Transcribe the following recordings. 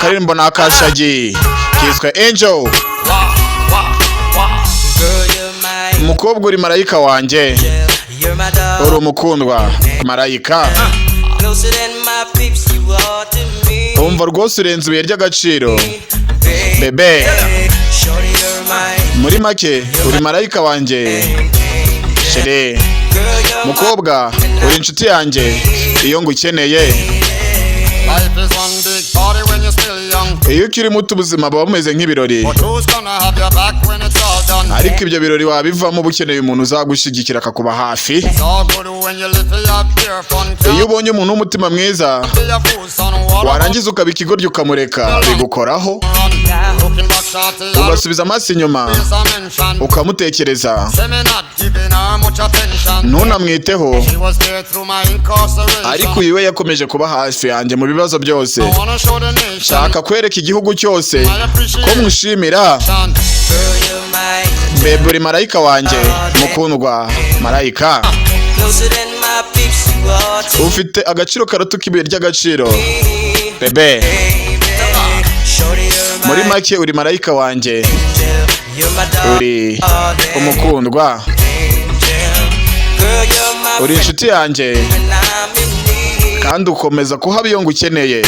akaririmbo na Kashagi kiswe Angel. Umukobwa uri marayika wanjye, uri umukundwa marayika, umva rwose urenze ibuye ry'agaciro bebe. Muri make uri marayika wanjye chere, mukobwa uri inshuti yanjye iyo ngukeneye. Iyo ukiri muto ubuzima buba bumeze nk'ibirori, ariko ibyo birori wabivamo uba ukeneye umuntu uzagushyigikira akakuba hafi. Iyo ubonye umuntu w'umutima mwiza warangiza ukaba ikigoryi ukamureka bigukoraho, ugasubiza amaso inyuma ukamutekereza, ntunamwiteho. Ariko uyu we yakomeje kuba hafi yanjye mu bibazo byose. Shaka kwereka igihugu cyose ko mushimira. Bebe uri marayika wanjye mukundwa marayika, ufite agaciro karuta ibuye ry'agaciro bebe. Muri make uri marayika wanjye, uri umukundwa, uri inshuti yanjye, kandi ukomeza kuhaba iyo ngukeneye.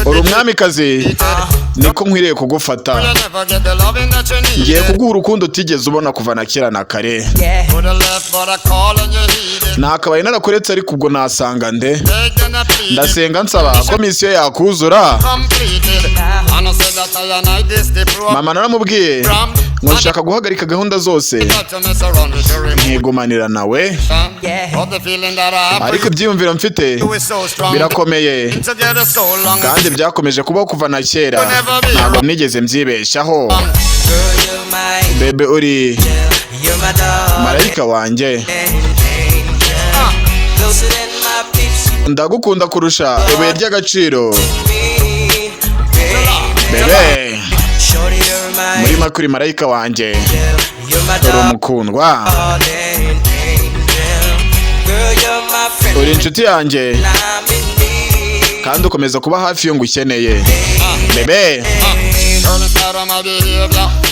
Uri umwamikazi, niko nkwiriye kugufata. Ngiye kuguha urukundo utigeze ubona kuva na kera na kare. Nakabaye narakuretse ariko ubwo nasanga nde. Ndasenga nsaba ko misiyo yakuzura. Mama naramubwiye ngo nshaka guhagarika gahunda zose nkigumanira nawe, ariko ibyiyumviro mfite birakomeye kandi byakomeje kubaho kuva na kera, ntabwo nigeze mbyibeshaho. Bebe uri marayika wanjye, ndagukunda kurusha ibuye ry'agaciro bebe. Muri make uri marayika wanjye, uri umukundwa, uri inshuti yanjye, kandi ukomeza kuba hafi iyo ngukeneye bebe.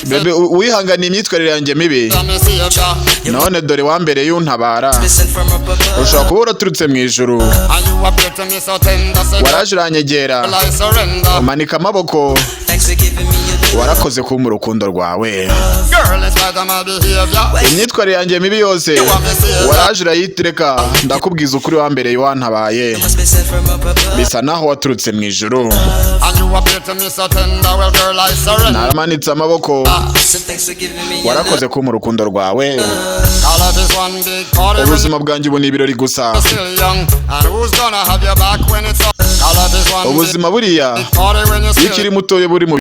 Bebe wihanganiye imyitwarire yanjye mibi, none dore wambereye untabara. Ushobora kuba uraturutse mu ijuru, waraje uranyegera umanika amaboko, warakoze kumpa urukundo rwawe. Imyitwarire yanjye mibi yose waraje urayitireka, ndakubwiza ukuri wambereye wantabaye, bisa naho waturutse mu ijuru. Naramanitse amaboko, warakoze kumpa urukundo rwawe. Ubuzima bwanjye ubu ni ibirori gusa. Ubuzima buriya iyo ukiri mutoya buri mu